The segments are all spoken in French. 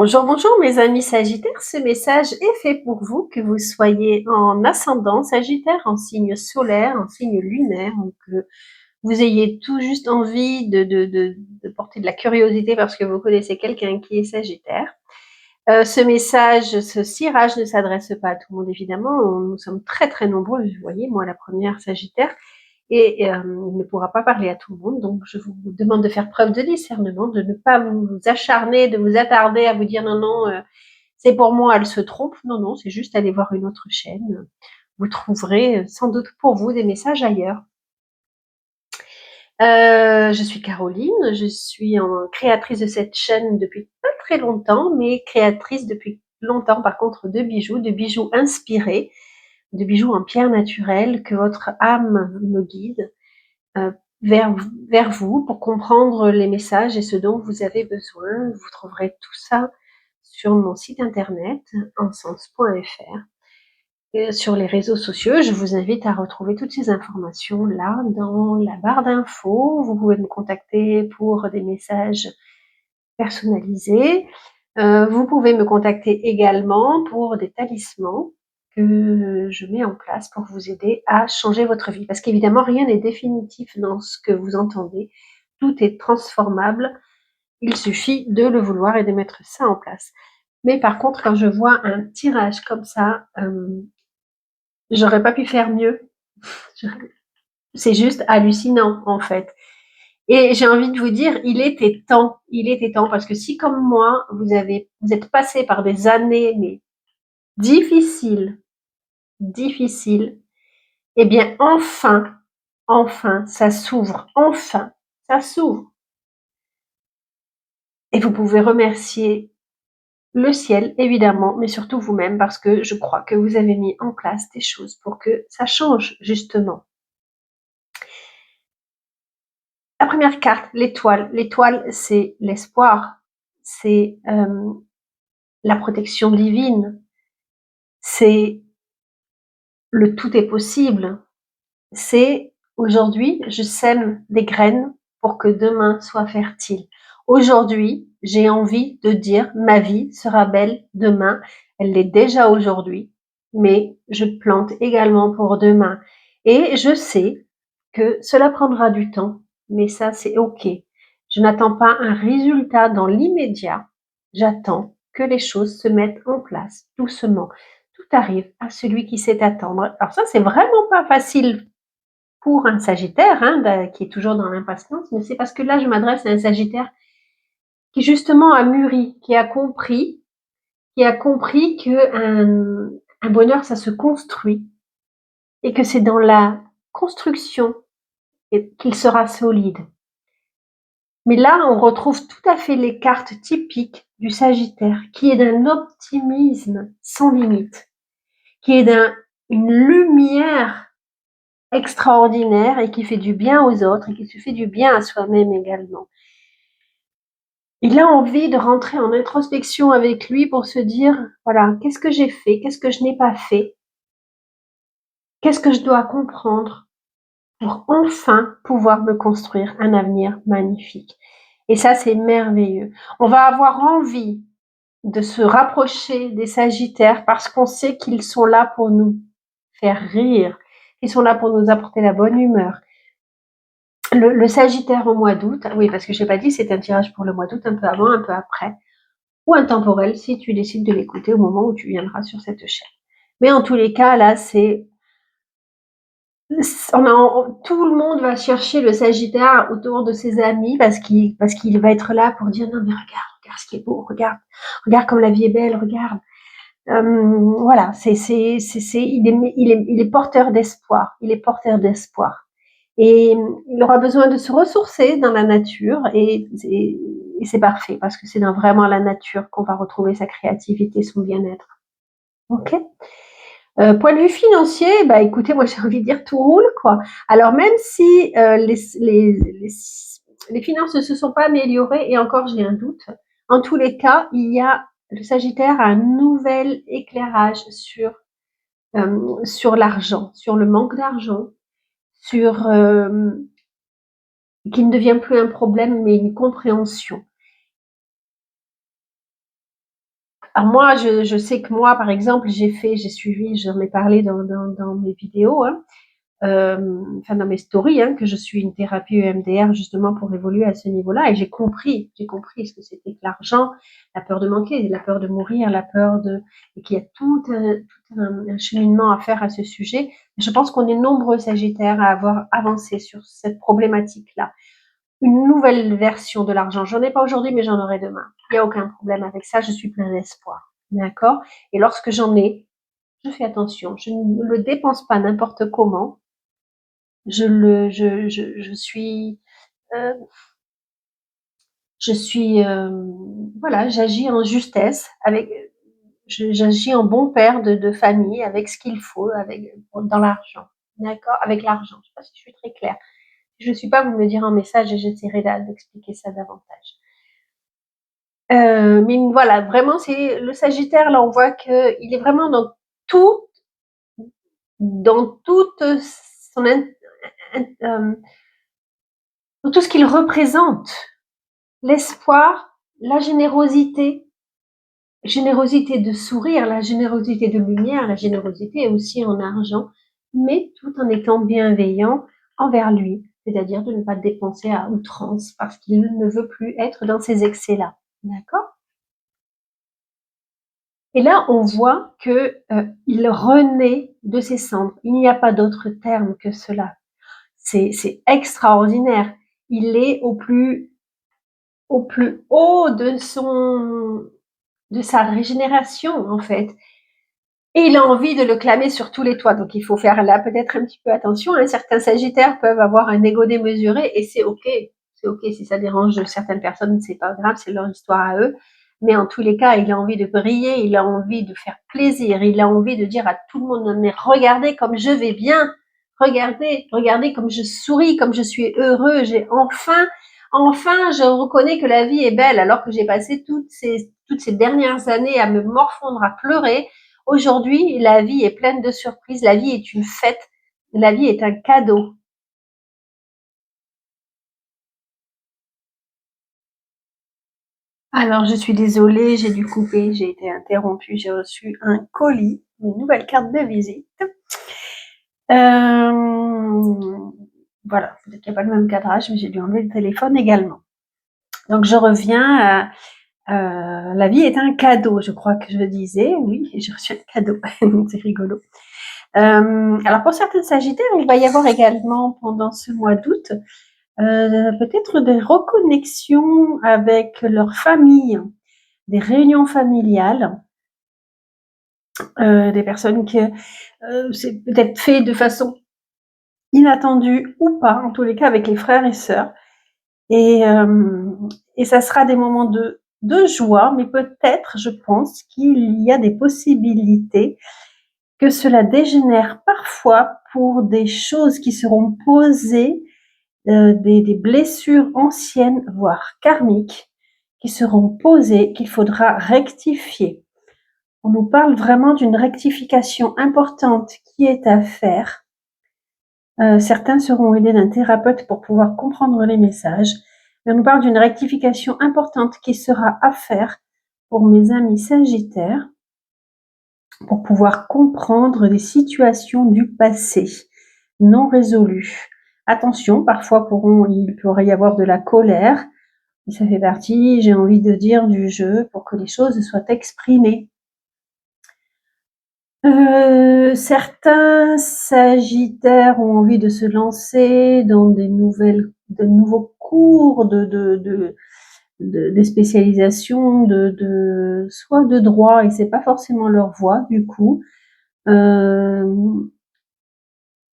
Bonjour, bonjour mes amis Sagittaires, ce message est fait pour vous, que vous soyez en ascendant Sagittaire, en signe solaire, en signe lunaire, ou que vous ayez tout juste envie de porter de la curiosité parce que vous connaissez quelqu'un qui est Sagittaire. Ce message, ce tirage ne s'adresse pas à tout le monde évidemment, nous sommes très très nombreux, vous voyez, moi la première Sagittaire, et il ne pourra pas parler à tout le monde, donc je vous demande de faire preuve de discernement, de ne pas vous acharner, de vous attarder à vous dire non, non, c'est pour moi, elle se trompe. Non, non, c'est juste aller voir une autre chaîne. Vous trouverez sans doute pour vous des messages ailleurs. Je suis Caroline, je suis créatrice de cette chaîne depuis pas très longtemps, mais créatrice depuis longtemps par contre de bijoux inspirés, de bijoux en pierre naturelle, que votre âme me guide euh, vers, vers vous pour comprendre les messages et ce dont vous avez besoin. Vous trouverez tout ça sur mon site internet, encens.fr. Sur les réseaux sociaux, je vous invite à retrouver toutes ces informations là dans la barre d'infos. Vous pouvez me contacter pour des messages personnalisés. Vous pouvez me contacter également pour des talismans que je mets en place pour vous aider à changer votre vie. Parce qu'évidemment, rien n'est définitif dans ce que vous entendez. Tout est transformable. Il suffit de le vouloir et de mettre ça en place. Mais par contre, quand je vois un tirage comme ça, j'aurais pas pu faire mieux. C'est juste hallucinant, en fait. Et j'ai envie de vous dire, il était temps, parce que si comme moi, vous êtes passé par des années, mais difficiles, difficiles, eh bien, enfin, ça s'ouvre. Et vous pouvez remercier le ciel, évidemment, mais surtout vous-même, parce que je crois que vous avez mis en place des choses pour que ça change, justement. La première carte, l'étoile. L'étoile, c'est l'espoir, c'est la protection divine, c'est le tout est possible. C'est aujourd'hui, je sème des graines pour que demain soit fertile. Aujourd'hui, j'ai envie de dire ma vie sera belle demain. Elle l'est déjà aujourd'hui, mais je plante également pour demain. Et je sais que cela prendra du temps, mais ça c'est OK. Je n'attends pas un résultat dans l'immédiat. J'attends que les choses se mettent en place doucement. Tout arrive à celui qui sait attendre. Alors ça, c'est vraiment pas facile pour un Sagittaire, hein, qui est toujours dans l'impatience, mais c'est parce que là, je m'adresse à un Sagittaire qui justement a mûri, qui a compris que un bonheur, ça se construit et que c'est dans la construction qu'il sera solide. Mais là, on retrouve tout à fait les cartes typiques du Sagittaire, qui est d'un optimisme sans limite, qui est d'une lumière extraordinaire et qui fait du bien aux autres et qui se fait du bien à soi-même également. Il a envie de rentrer en introspection avec lui pour se dire, voilà, qu'est-ce que j'ai fait, qu'est-ce que je n'ai pas fait, qu'est-ce que je dois comprendre pour enfin pouvoir me construire un avenir magnifique. Et ça, c'est merveilleux. On va avoir envie de se rapprocher des Sagittaires parce qu'on sait qu'ils sont là pour nous faire rire, ils sont là pour nous apporter la bonne humeur. Le Sagittaire au mois d'août, oui, parce que je n'ai pas dit, c'est un tirage pour le mois d'août, un peu avant, un peu après, ou intemporel si tu décides de l'écouter au moment où tu viendras sur cette chaîne. Mais en tous les cas, là, tout le monde va chercher le Sagittaire autour de ses amis parce qu'il va être là pour dire non mais regarde ce qui est beau, regarde comme la vie est belle, regarde. Voilà, il est porteur d'espoir, il est porteur d'espoir. Et il aura besoin de se ressourcer dans la nature et c'est parfait parce que c'est dans vraiment la nature qu'on va retrouver sa créativité, son bien-être. Ok. Point de vue financier, bah écoutez, moi j'ai envie de dire tout roule quoi. Alors même si les finances ne se sont pas améliorées et encore j'ai un doute, en tous les cas, le Sagittaire a un nouvel éclairage sur l'argent, sur le manque d'argent, sur qui ne devient plus un problème mais une compréhension. Alors moi, je sais que moi, par exemple, j'ai suivi, j'en ai parlé dans mes vidéos, hein, enfin dans mes stories, hein, que je suis une thérapie EMDR justement pour évoluer à ce niveau-là, et j'ai compris ce que c'était que l'argent, la peur de manquer, la peur de mourir, la peur de, et qu'il y a un cheminement à faire à ce sujet. Je pense qu'on est nombreux Sagittaires à avoir avancé sur cette problématique-là. Une nouvelle version de l'argent. J'en ai pas aujourd'hui, mais j'en aurai demain. Il n'y a aucun problème avec ça. Je suis plein d'espoir. D'accord? Et lorsque j'en ai, je fais attention. Je ne le dépense pas n'importe comment. Je suis, euh, voilà, j'agis en justesse j'agis en bon père de famille avec ce qu'il faut, dans l'argent. D'accord? Avec l'argent. Je sais pas si je suis très claire. Si je ne suis pas, vous me le direz en message et j'essaierai d'expliquer ça davantage. Mais voilà, vraiment, c'est le Sagittaire. Là, on voit que il est vraiment tout, dans toute son, euh, dans tout ce qu'il représente. L'espoir, la générosité de sourire, la générosité de lumière, la générosité aussi en argent, mais tout en étant bienveillant envers lui, c'est-à-dire de ne pas dépenser à outrance parce qu'il ne veut plus être dans ces excès-là. D'accord? Et là, on voit que il renaît de ses cendres. Il n'y a pas d'autre terme que cela. C'est extraordinaire. Il est au plus haut de sa régénération, en fait. Et il a envie de le clamer sur tous les toits. Donc, il faut faire là peut-être un petit peu attention, hein. Certains Sagittaires peuvent avoir un ego démesuré et c'est OK. C'est OK si ça dérange certaines personnes, c'est pas grave, c'est leur histoire à eux. Mais en tous les cas, il a envie de briller, il a envie de faire plaisir, il a envie de dire à tout le monde, mais regardez comme je vais bien, regardez comme je souris, comme je suis heureux, enfin, je reconnais que la vie est belle alors que j'ai passé toutes ces dernières années à me morfondre, à pleurer. Aujourd'hui, la vie est pleine de surprises, la vie est une fête, la vie est un cadeau. Alors, je suis désolée, j'ai dû couper, j'ai été interrompue, j'ai reçu un colis, une nouvelle carte de visite. Voilà, peut-être qu'il n'y a pas le même cadrage, mais j'ai dû enlever le téléphone également. Donc, je reviens la vie est un cadeau, je crois que je disais, oui, et j'ai reçu un cadeau, c'est rigolo. Alors, pour certains Sagittaires, il va y avoir également, pendant ce mois d'août, peut-être des reconnexions avec leur famille, des réunions familiales, des personnes que c'est peut-être fait de façon inattendue ou pas, en tous les cas avec les frères et sœurs. Et ça sera des moments de joie, mais peut-être, je pense, qu'il y a des possibilités que cela dégénère parfois pour des choses qui seront posées, des blessures anciennes, voire karmiques, qui seront posées, qu'il faudra rectifier. On nous parle vraiment d'une rectification importante qui est à faire. Certains seront aidés d'un thérapeute pour pouvoir comprendre les messages. Mais on nous parle d'une rectification importante qui sera à faire pour mes amis sagittaires, pour pouvoir comprendre des situations du passé non résolues. Attention, parfois il pourrait y avoir de la colère, et ça fait partie, j'ai envie de dire, du jeu pour que les choses soient exprimées. Certains Sagittaires ont envie de se lancer dans de nouveaux cours des spécialisations soit de droit, et c'est pas forcément leur voie du coup.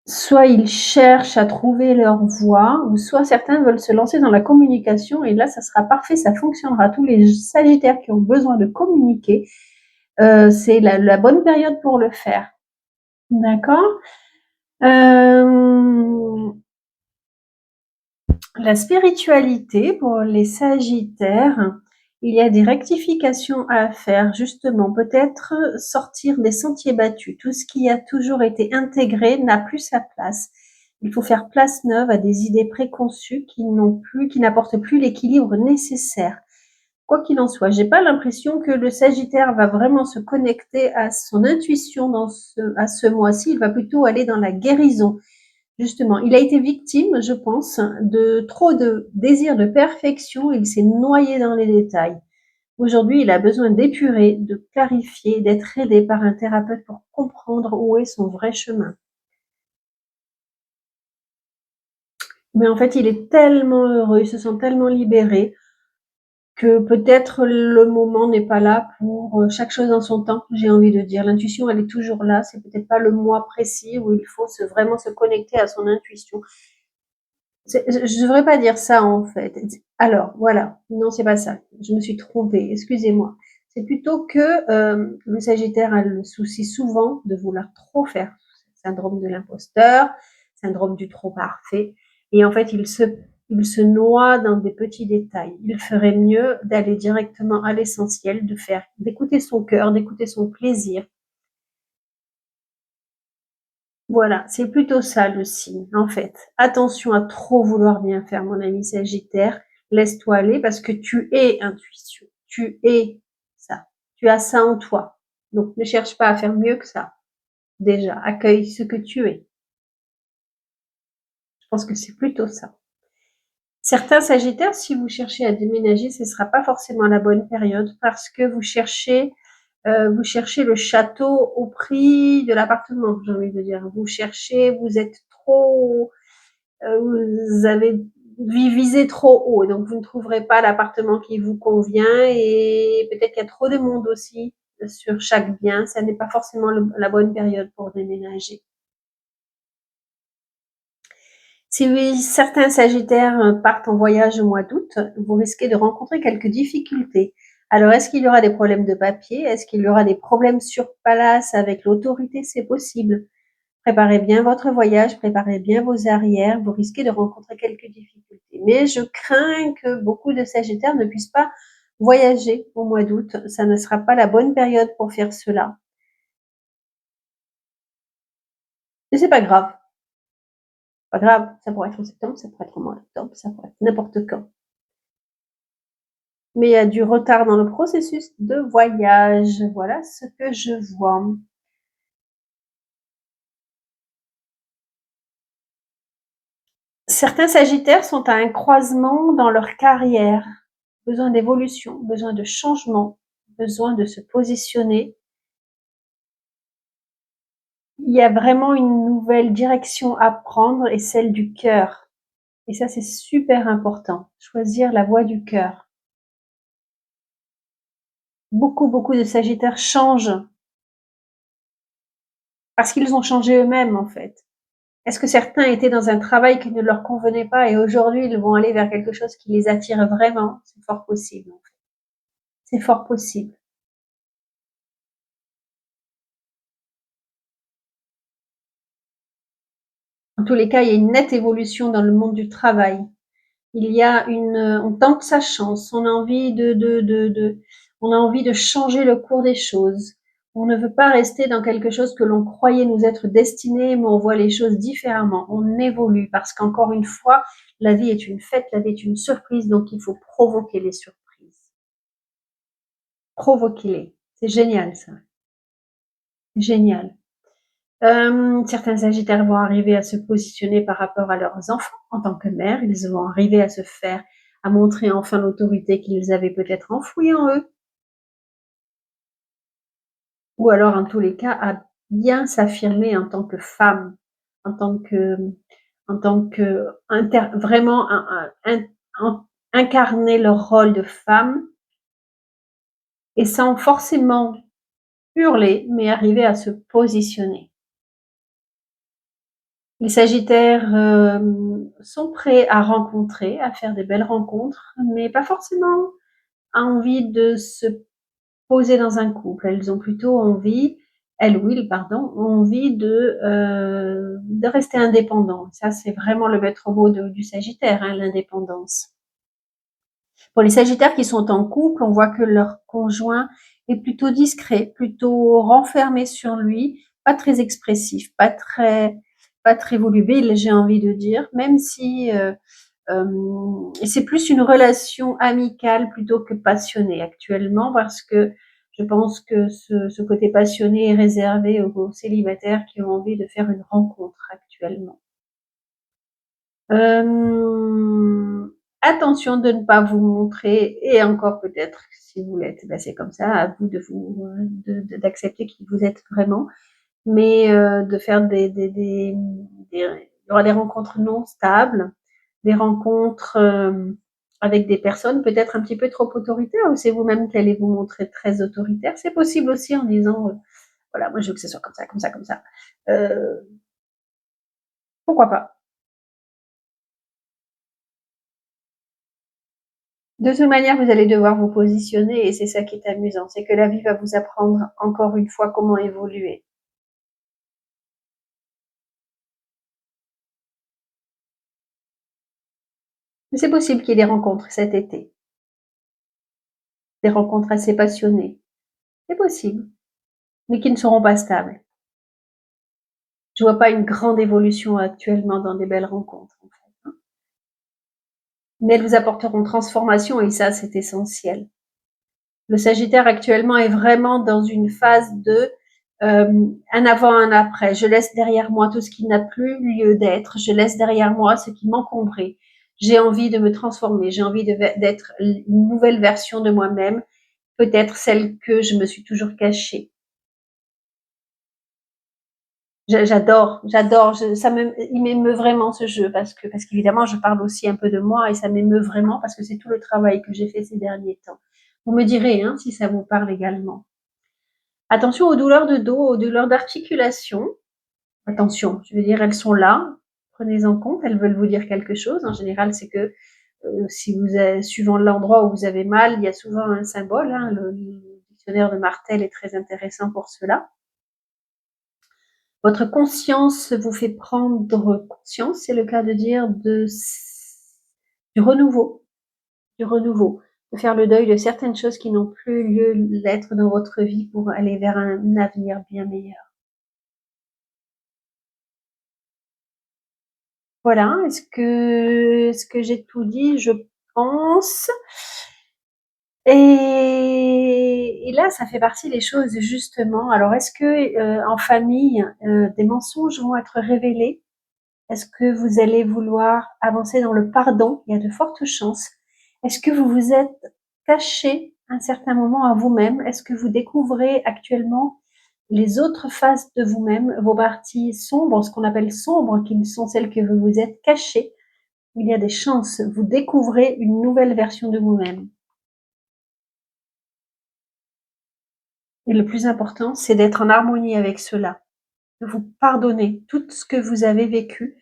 Soit ils cherchent à trouver leur voie, ou soit certains veulent se lancer dans la communication, et là ça sera parfait, ça fonctionnera. Tous les Sagittaires qui ont besoin de communiquer, c'est la bonne période pour le faire. D'accord. La spiritualité pour les Sagittaires, il y a des rectifications à faire, justement, peut-être sortir des sentiers battus. Tout ce qui a toujours été intégré n'a plus sa place. Il faut faire place neuve à des idées préconçues qui n'apportent plus l'équilibre nécessaire. Quoi qu'il en soit, j'ai pas l'impression que le Sagittaire va vraiment se connecter à son intuition à ce mois-ci. Il va plutôt aller dans la guérison. Justement, il a été victime, je pense, de trop de désir de perfection. Il s'est noyé dans les détails. Aujourd'hui, il a besoin d'épurer, de clarifier, d'être aidé par un thérapeute pour comprendre où est son vrai chemin. Mais en fait, il est tellement heureux, il se sent tellement libéré que peut-être le moment n'est pas là pour chaque chose en son temps, j'ai envie de dire. L'intuition, elle est toujours là. C'est peut-être pas le mois précis où il faut vraiment se connecter à son intuition. Je devrais pas dire ça, en fait. Alors, voilà. Non, c'est pas ça. Je me suis trompée. Excusez-moi. C'est plutôt que le Sagittaire a le souci souvent de vouloir trop faire. Syndrome de l'imposteur, syndrome du trop parfait. Et en fait, il se noie dans des petits détails. Il ferait mieux d'aller directement à l'essentiel, d'écouter son cœur, d'écouter son plaisir. Voilà, c'est plutôt ça le signe, en fait. Attention à trop vouloir bien faire, mon ami Sagittaire. Laisse-toi aller parce que tu es intuition. Tu es ça. Tu as ça en toi. Donc, ne cherche pas à faire mieux que ça. Déjà, accueille ce que tu es. Je pense que c'est plutôt ça. Certains Sagittaires, si vous cherchez à déménager, ce ne sera pas forcément la bonne période parce que vous cherchez le château au prix de l'appartement, j'ai envie de dire. Vous êtes trop, vous avez visé trop haut, donc vous ne trouverez pas l'appartement qui vous convient et peut-être qu'il y a trop de monde aussi sur chaque bien. Ça n'est pas forcément la bonne période pour déménager. Si certains Sagittaires partent en voyage au mois d'août, vous risquez de rencontrer quelques difficultés. Alors, est-ce qu'il y aura des problèmes de papier? Est-ce qu'il y aura des problèmes sur place avec l'autorité? C'est possible. Préparez bien votre voyage, préparez bien vos arrières, vous risquez de rencontrer quelques difficultés. Mais je crains que beaucoup de Sagittaires ne puissent pas voyager au mois d'août. Ça ne sera pas la bonne période pour faire cela. Mais c'est pas grave. Pas grave. Ça pourrait être en septembre, ça pourrait être au mois d'octobre, ça pourrait être n'importe quand. Mais il y a du retard dans le processus de voyage. Voilà ce que je vois. Certains Sagittaires sont à un croisement dans leur carrière. Besoin d'évolution, besoin de changement, besoin de se positionner. Il y a vraiment une nouvelle direction à prendre et celle du cœur. Et ça, c'est super important. Choisir la voie du cœur. Beaucoup de Sagittaires changent parce qu'ils ont changé eux-mêmes, en fait. Est-ce que certains étaient dans un travail qui ne leur convenait pas et aujourd'hui ils vont aller vers quelque chose qui les attire vraiment? C'est fort possible, en fait. C'est fort possible. En tous les cas, il y a une nette évolution dans le monde du travail. Il y a on tente sa chance, on a envie on a envie de changer le cours des choses. On ne veut pas rester dans quelque chose que l'on croyait nous être destiné, mais on voit les choses différemment. On évolue parce qu'encore une fois, la vie est une fête, la vie est une surprise, donc il faut provoquer les surprises. Provoquez-les. C'est génial, ça. Génial. Certains Sagittaires vont arriver à se positionner par rapport à leurs enfants en tant que mère. Ils vont arriver à montrer enfin l'autorité qu'ils avaient peut-être enfouie en eux. Ou alors, en tous les cas, à bien s'affirmer en tant que femme, en tant que, vraiment incarner leur rôle de femme et sans forcément hurler, mais arriver à se positionner. Les Sagittaires sont prêts à rencontrer, à faire des belles rencontres, mais pas forcément envie de se poser dans un couple. Elles ou ils, pardon, ont envie de rester indépendants. Ça, c'est vraiment le maître mot du Sagittaire, hein, l'indépendance. Pour les Sagittaires qui sont en couple, on voit que leur conjoint est plutôt discret, plutôt renfermé sur lui, pas très expressif, pas très volubile, j'ai envie de dire, même si Et c'est plus une relation amicale plutôt que passionnée actuellement, parce que je pense que ce côté passionné est réservé aux célibataires qui ont envie de faire une rencontre actuellement. Attention de ne pas vous montrer, et encore peut-être si vous l'êtes, ben c'est comme ça, à vous de vous d'accepter qui vous êtes vraiment, mais de faire il y aura des rencontres non stables, des rencontres avec des personnes peut-être un petit peu trop autoritaires, ou c'est vous-même qui allez vous montrer très autoritaire. C'est possible aussi en disant voilà, moi je veux que ce soit comme ça, comme ça, comme ça. Euh, Pourquoi pas? De toute manière, vous allez devoir vous positionner, et c'est ça qui est amusant, c'est que la vie va vous apprendre encore une fois comment évoluer. Mais c'est possible qu'il y ait des rencontres cet été, des rencontres assez passionnées. C'est possible, mais qui ne seront pas stables. Je vois pas une grande évolution actuellement dans des belles rencontres, en fait. Mais elles vous apporteront transformation, et ça, c'est essentiel. Le Sagittaire actuellement est vraiment dans une phase de un avant, un après. Je laisse derrière moi tout ce qui n'a plus lieu d'être. Je laisse derrière moi ce qui m'encombrait. J'ai envie de me transformer. J'ai envie d'être une nouvelle version de moi-même, peut-être celle que je me suis toujours cachée. J'adore. Il m'émeut vraiment ce jeu, parce qu'évidemment, je parle aussi un peu de moi, et ça m'émeut vraiment parce que c'est tout le travail que j'ai fait ces derniers temps. Vous me direz hein, si ça vous parle également. Attention aux douleurs de dos, aux douleurs d'articulation. Attention, je veux dire, elles sont là. Prenez en compte, elles veulent vous dire quelque chose. En général, c'est que si vous êtes, suivant l'endroit où vous avez mal, il y a souvent un symbole. Hein, le dictionnaire de Martel est très intéressant pour cela. Votre conscience vous fait prendre conscience, c'est le cas de dire, du renouveau, du renouveau, de faire le deuil de certaines choses qui n'ont plus lieu d'être dans votre vie pour aller vers un avenir bien meilleur. Voilà, est-ce que j'ai tout dit? Je pense. Et là, ça fait partie des choses justement. Alors, est-ce que en famille, des mensonges vont être révélés? Est-ce que vous allez vouloir avancer dans le pardon? Il y a de fortes chances. Est-ce que vous vous êtes caché un certain moment à vous-même? Est-ce que vous découvrez actuellement les autres faces de vous-même, vos parties sombres, ce qu'on appelle sombres, qui sont celles que vous vous êtes cachées? Il y a des chances, vous découvrez une nouvelle version de vous-même. Et le plus important, c'est d'être en harmonie avec cela, de vous pardonner tout ce que vous avez vécu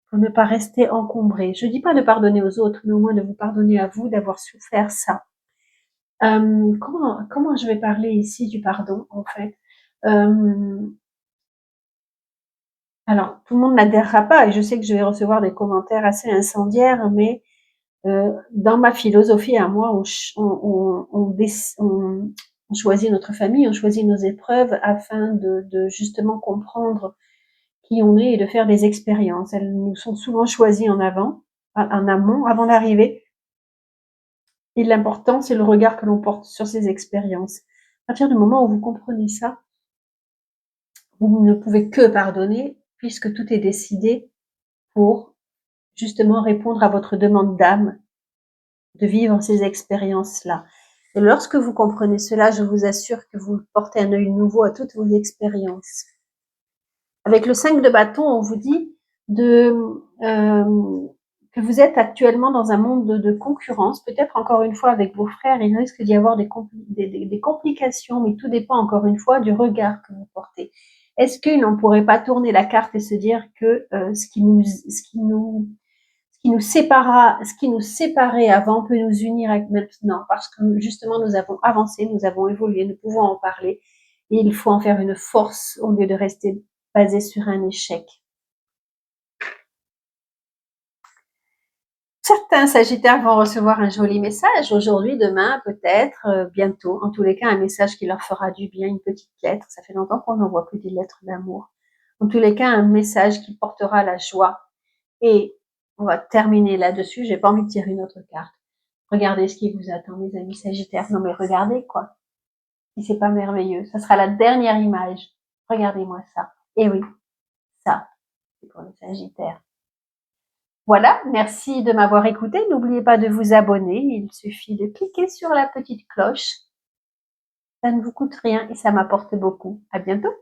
pour ne pas rester encombré. Je dis pas de pardonner aux autres, mais au moins de vous pardonner à vous d'avoir souffert ça. Comment je vais parler ici du pardon, en fait? Alors, tout le monde n'adhérera pas, et je sais que je vais recevoir des commentaires assez incendiaires, mais dans ma philosophie à moi, on choisit notre famille, on choisit nos épreuves afin de justement comprendre qui on est et de faire des expériences. Elles nous sont souvent choisies en amont, avant d'arriver. Et l'important, c'est le regard que l'on porte sur ces expériences. À partir du moment où vous comprenez ça, vous ne pouvez que pardonner, puisque tout est décidé pour justement répondre à votre demande d'âme, de vivre ces expériences-là. Et lorsque vous comprenez cela, je vous assure que vous portez un œil nouveau à toutes vos expériences. Avec le 5 de bâton, on vous dit que vous êtes actuellement dans un monde de concurrence, peut-être encore une fois avec vos frères, il risque d'y avoir des complications, mais tout dépend encore une fois du regard que vous portez. Est-ce qu'on ne pourrait pas tourner la carte et se dire que ce qui nous séparait avant peut nous unir maintenant, parce que justement nous avons avancé, nous avons évolué, nous pouvons en parler, et il faut en faire une force au lieu de rester basé sur un échec. Certains Sagittaires vont recevoir un joli message aujourd'hui, demain, peut-être, bientôt. En tous les cas, un message qui leur fera du bien, une petite lettre. Ça fait longtemps qu'on n'envoie plus des lettres d'amour. En tous les cas, un message qui portera la joie et On va terminer là-dessus. J'ai pas envie de tirer une autre carte. Regardez ce qui vous attend, mes amis Sagittaires. Non mais regardez quoi. Si c'est pas merveilleux, ça sera la dernière image. Regardez-moi ça. Et oui, ça, c'est pour les Sagittaires. Voilà, merci de m'avoir écouté. N'oubliez pas de vous abonner. Il suffit de cliquer sur la petite cloche. Ça ne vous coûte rien et ça m'apporte beaucoup. À bientôt.